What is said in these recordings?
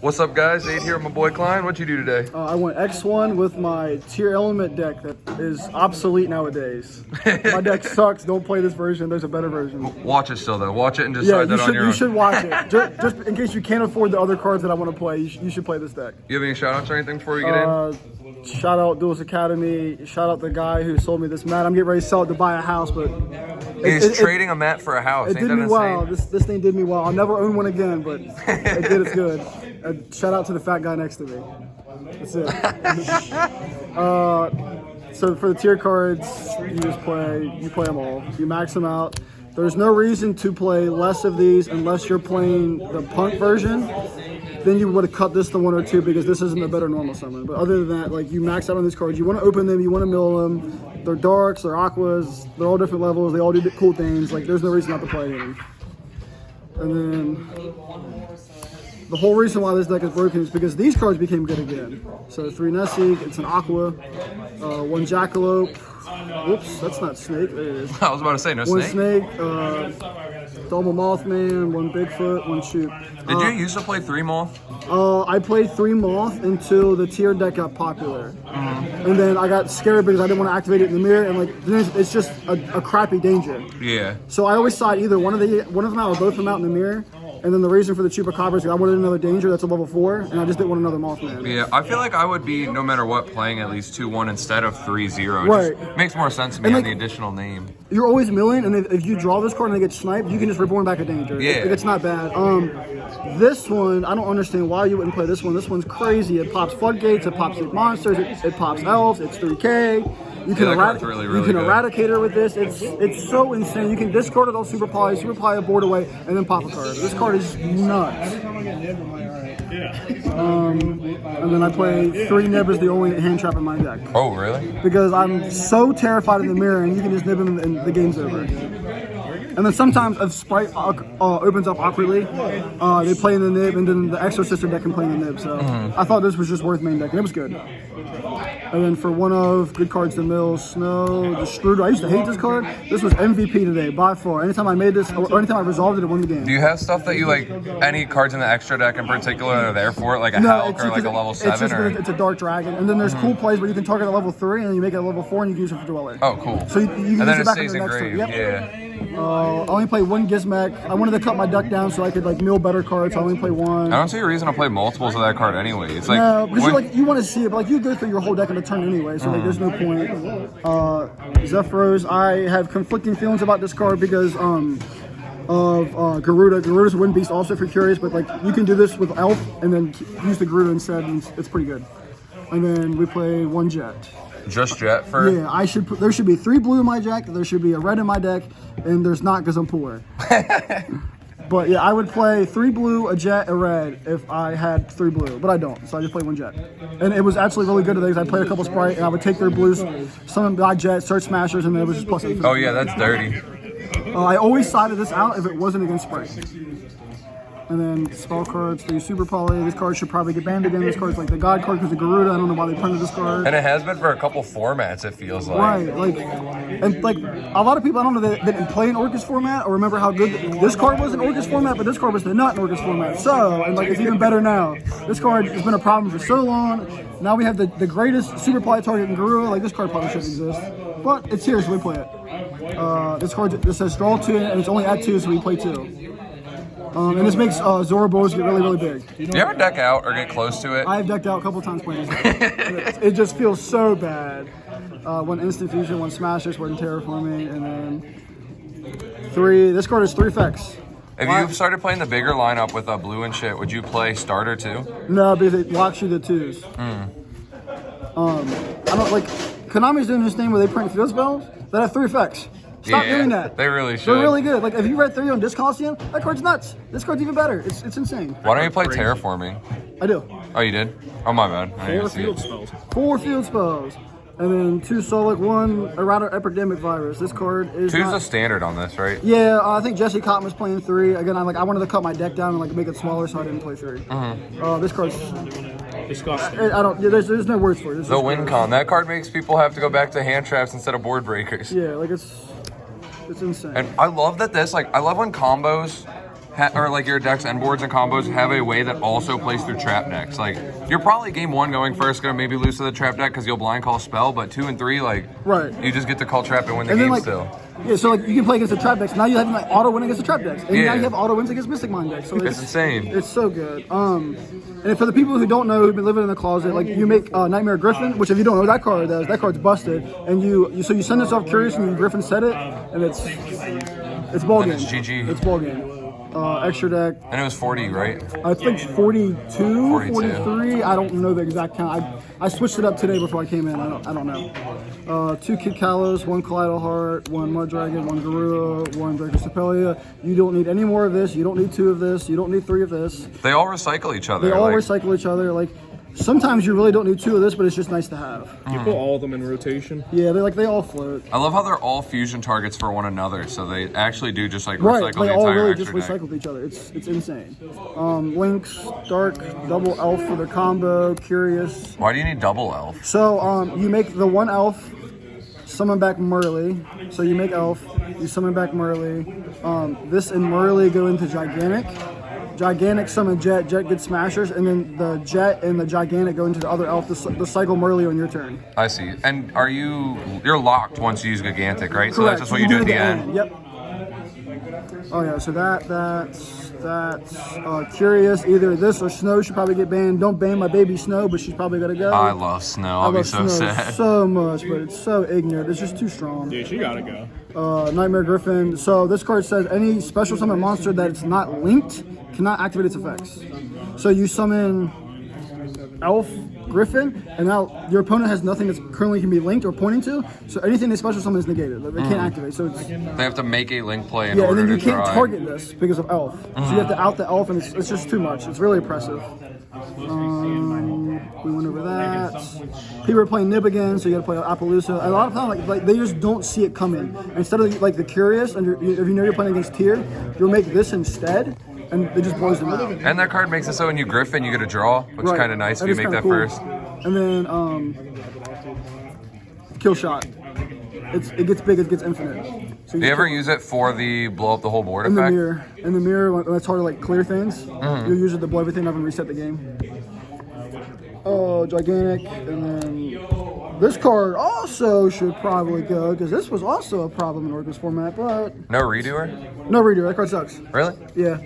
What's up, guys? Nate here with my boy Kline. What'd you do today? I went X1 with my Tearalament deck that is obsolete nowadays. My deck sucks. Don't play this version. There's a better version. Watch it still, though. Watch it and decide that on your own. You should watch it. just in case you can't afford the other cards that I want to play, you should play this deck. You have any shout-outs or anything before we get in? Shout out Duels Academy. Shout out the guy who sold me this mat. I'm getting ready to sell it to buy a house, but He's trading a mat for a house. It did me well. This thing did me well. I'll never own one again, but it did its good. Shout out to the fat guy next to me. That's it. So for the tier cards, you play them all. You max them out. There's no reason to play less of these unless you're playing the punk version. Then you would have cut this to 1 or 2 because this isn't a better normal summon. But other than that, like, you max out on these cards. You want to open them, you want to mill them. They're darks, they're aquas, they're all different levels. They all do cool things. Like, there's no reason not to play them. And then the whole reason why this deck is broken is because these cards became good again. So 3 Nessie, it's an aqua, 1 Jackalope. Whoops, that's not Snake. There it is. I was about to say, no One snake. Double Mothman, 1 Bigfoot, 1 Shoot. Did you used to play 3 Moth? I played 3 Moth until the tier deck got popular. And then I got scared because I didn't want to activate it in the mirror, and like it's just a crappy danger. Yeah. So I always thought either one of them out or both of them out in the mirror. And then the reason for the Chupacabra is I wanted another danger that's a level 4, and I just didn't want another Mothman. Yeah, I feel like I would be, no matter what, playing at least 2-1 instead of 3-0. Right. Just makes more sense to me And on like, the additional name. You're always milling, and if you draw this card and they get sniped, you can just reborn back a danger. Yeah. It's not bad. This one, I don't understand why you wouldn't play this one. This one's crazy. It pops Floodgates, it pops Sleep Monsters, it pops Elves, it's 3K. You can, eradicate her with this. It's so insane. You can discard it all super poly a board away, and then pop a card. This card is nuts. And then I play 3 Nib as the only hand trap in my deck. Oh, really? Because I'm so terrified of the mirror, and you can just nib him and the game's over. And then sometimes if Sprite opens up awkwardly, they play in the nib, and then the Exorcister deck can play in the nib. So I thought this was just worth main deck, and it was good. And then for one of good cards to mill, Snow, Destroyer. I used to hate this card. This was MVP today, by far. Anytime I made this, or anytime I resolved it, it won the game. Do you have stuff that you like, any cards in the extra deck in particular that are there for it, like a Hulk or like a level 7? It's a Dark Dragon. And then there's cool plays where you can target a level 3, and then you make it a level 4, and you can use it for Dweller. Oh, cool. So you can use it back in the next turn. Yep. Yeah. I only play 1 Gizmek. I wanted to cut my deck down so I could like mill better cards. So I only play 1. I don't see a reason to play multiples of that card anyway. It's like, no, because you want to see it, but like you go through your whole deck in a turn anyway, so like there's no point. Zephyros, I have conflicting feelings about this card because of Garuda. Garuda's a Wind Beast also for Curious, but like you can do this with Elf and then use the Garuda instead, and it's pretty good. And then we play 1 Jet. Just Jet for? Yeah, there should be 3 blue in my deck, there should be a red in my deck, and there's not because I'm poor. But yeah, I would play 3 blue, a Jet, a red if I had 3 blue, but I don't, so I just play 1 Jet. And it was actually really good today because I played a couple Sprite, and I would take their blues, summon my Jet, search Smashers, and then it was just plus 8. Oh yeah, that's dirty. I always sided this out if it wasn't against Sprite. And then spell cards, 3 Super Poly. This card should probably get banned again. This card's like the God card because of Garuda. I don't know why they printed this card. And it has been for a couple formats, it feels like. Right, like a lot of people, I don't know, they didn't play in Orcus format or remember how good this card was in Orcus format, but this card was not in Orcus format. So, and like it's even better now. This card has been a problem for so long. Now we have the greatest Super Poly target in Garuda. Like this card probably shouldn't exist, but it's here, so we play it. This says draw 2, and it's only at 2, so we play 2. And this makes Zoroboros get really, really big. Do you ever deck out or get close to it? I have decked out a couple times playing this. It just feels so bad. 1 Instant Fusion, 1 Smashers, 1 Terraforming, and then 3. This card is 3 effects. If you started playing the bigger lineup with blue and shit, would you play starter too? No, because it locks you to 2s. I don't like. Konami's doing this thing where they print field spells that have 3 effects. Stop doing that. They really should. They're really good. Like, if you read 3 on Disc Coliseum, that card's nuts. This card's even better. It's insane. Why don't you play Terraforming? I do. Oh, you did? Oh, my bad. 4 field spells. 4 field spells. And then 2 Solic, 1 Errata Epidemic Virus. This card is 2's a standard on this, right? Yeah, I think Jesse Cotton was playing 3. Again, I wanted to cut my deck down and like make it smaller, so I didn't play 3. This card's disgusting. There's no words for it. The win con. That card makes people have to go back to hand traps instead of board breakers. Yeah, like it's insane. And I love that I love when combos or like your decks and boards and combos have a way that also plays through trap decks. Like you're probably game 1 going first gonna maybe lose to the trap deck because you'll blind call spell, but 2 and 3 like you just get to call trap and win the game like, still. Yeah, so like you can play against the trap decks. Now you have like auto win against the trap decks, and now you have auto wins against Mystic Mind decks. So it's insane. It's so good. And for the people who don't know, who've been living in the closet, like you make Nightmare Griffin, which if you don't know what that card does, that card's busted, and you send this off Curious and you Griffin set it, and it's ball game. It's GG. It's ball game. Extra deck. And it was 40, right? I think 42, 43. I don't know the exact count. I switched it up today before I came in. I don't know. 2 Kid Kalos, 1 Kaleido Heart, 1 Mud Dragon, 1 Garura, 1 Draco Sepelia. You don't need any more of this. You don't need 2 of this. You don't need 3 of this. They all recycle each other. They all recycle each other. Like sometimes you really don't need 2 of this, but it's just nice to have. You put all of them in rotation. Yeah, they all float. I love how they're all fusion targets for one another, so they actually do just like Right, recycle they the all entire really just extra deck. recycle with each other. It's insane. Lynx, Dark, double elf for the combo, Curious. Why do you need double elf? So you make the 1 elf, summon back Murley. So you make elf, you summon back Murley. This and Murley go into Gigantic. Gigantic summon Jet, Jet gets Smashers, and then the Jet and the Gigantic go into the other elf, the cycle Murley on your turn. I see. And you're locked once you use Gigantic, right? So Correct. that's just what you do at the end. Yep. Oh yeah, so that's Curious. Either this or Snow should probably get banned. Don't ban my baby Snow, but she's probably gonna go. I love Snow. I'll be so Snow sad. so much, but it's so ignorant. It's just too strong. Dude, she gotta go. Nightmare Griffin. So this card says any special summon monster that it's not linked cannot activate its effects. So you summon Elf Griffin, and now your opponent has nothing that's currently can be linked or pointing to. So anything they special summon is negated. Like, they can't activate. So it's They have to make a link play in and order then you to can't try. target this because of Elf. So you have to out the Elf, and it's just too much. It's really oppressive. We went over that. People are playing Nib again, so you got to play Appaloosa. A lot of times, like they just don't see it coming. Instead of like the Curious, and if you know you're playing against Tier, you'll make this instead, and it just blows them out. And that card makes it so when you Griffin, you get a draw, which is kind of nice if you make that cool. first. And then Kill Shot. It gets big, it gets infinite. So Do you ever use it for the blow up the whole board in effect? In the mirror, when it's hard to like clear things, you'll use it to blow everything up and reset the game. Oh, Gigantic, and then this card also should probably go because this was also a problem in Oracle's format, but No redoer? no redo. That card sucks. Really? Yeah,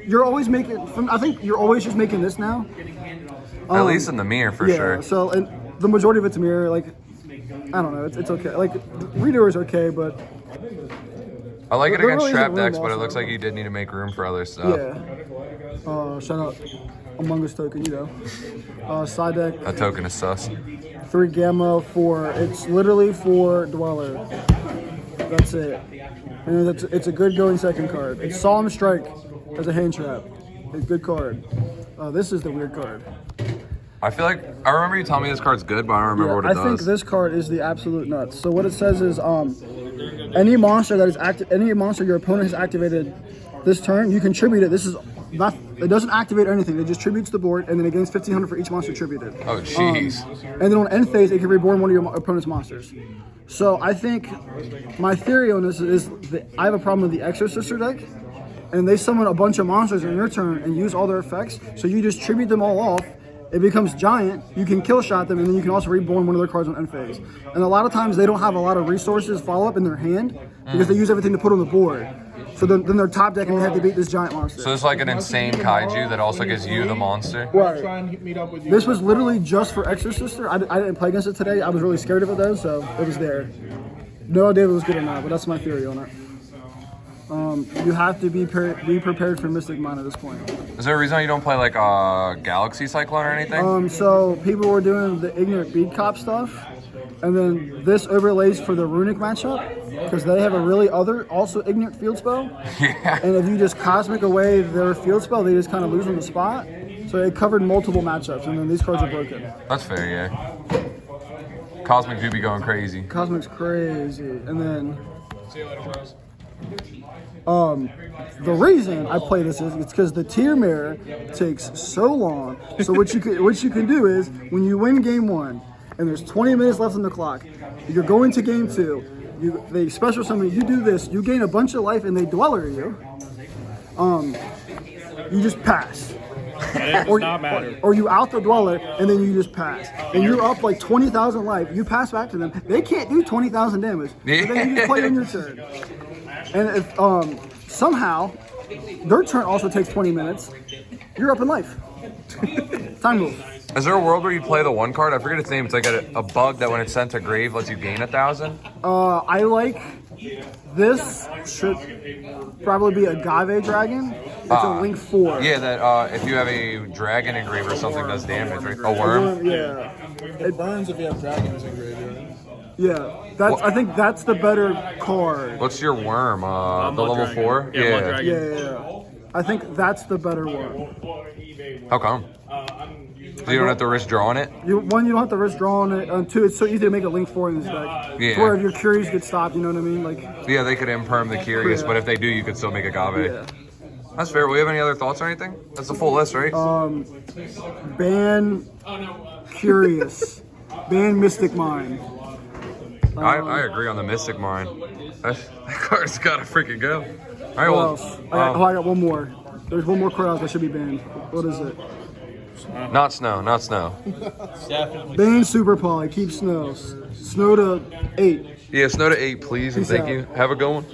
you're always making. I think you're always just making this now. At least in the mirror for sure. So and the majority of it's mirror. Like I don't know, it's okay. Like redo is okay, but I like it There against really trap isn't room decks, but it also. looks like you did need to make room for other stuff. yeah. Shout out Among Us token, you know. Side deck. That token is sus. 3 Gamma for it's literally for Dweller. That's it. And it's a good going second card. It's Solemn Strike as a hand trap. It's a good card. This is the weird card. I feel like I remember you telling me this card's good, but I don't remember what it I think does. this card is the absolute nuts. So what it says is any monster that is any monster your opponent has activated this turn, you can tribute it. This is not, it doesn't activate anything. It just tributes the board, and then it gains 1,500 for each monster tributed. Oh, jeez. And then on end phase, it can reborn one of your opponent's monsters. So I think my theory on this is that I have a problem with the Exorcister deck, and they summon a bunch of monsters in your turn and use all their effects. So you just tribute them all off. It becomes giant. You can kill shot them, and then you can also reborn one of their cards on end phase. And a lot of times they don't have a lot of resources follow up in their hand because they use everything to put on the board. So then they're top deck and they have to beat this giant monster. So it's like an insane kaiju that also gives you the monster. Right. This was literally just for Exorcister. I didn't play against it today. I was really scared of it though, so it was there. No idea if it was good or not, but that's my theory on it. You have to be prepared for Mystic Mind at this point. Is there a reason why you don't play like a Galaxy Cyclone or anything? So people were doing the Ignorant Beat Cop stuff, and then this overlays for the Runic matchup, because they have a really also Ignorant field spell. Yeah. And if you just Cosmic away their field spell, they just kind of lose on the spot. So it covered multiple matchups, and then these cards are broken. That's fair, yeah. Cosmic do be going crazy. Cosmic's crazy. And then See you later, Charles. the reason I play this is it's because the tier mirror takes so long. So what you can do is when you win game 1 and there's 20 minutes left on the clock, you're going to game 2. They special summon you. Do this. You gain a bunch of life and they dweller you. You just pass. It does not matter. Or you out the dweller, and then you just pass. And you're up like 20,000 life. You pass back to them. They can't do 20,000 damage. Yeah. So then you just play in your turn. And if somehow their turn also takes 20 minutes, you're up in life. Time move. Is there a world where you play the one card? I forget its name. It's like a bug that when it's sent to grave lets you gain 1,000. I like this. Should probably be Agave Dragon. It's a Link 4. Yeah, that if you have a dragon engrave or something does damage, right? A worm? Yeah. It burns if you have dragons in graveyard. Yeah. I think that's the better card. What's your worm? The level dragon. 4? Yeah, Mud Dragon. Yeah. I think that's the better one. How come? So you don't have to risk drawing it? One, you don't have to risk drawing it. And two, it's so easy to make a Link 4 in this deck. Yeah. To where if your Curious get stopped, you know what I mean? Like, Yeah, they could imperm the Curious, Yeah. but if they do, you could still make Agave. yeah. That's fair. We have any other thoughts or anything? That's the full list, right? Ban Curious. Ban Mystic Mine. I agree on the Mystic Mine. That card's gotta freaking go. All right, What well, else? I got one more. There's one more card that should be banned. What is it? not snow, not snow. Definitely. Ban Super Poly. Keep snow. Snow to 8. Yeah, snow to 8, please, and Peace thank out. you. Have a good one.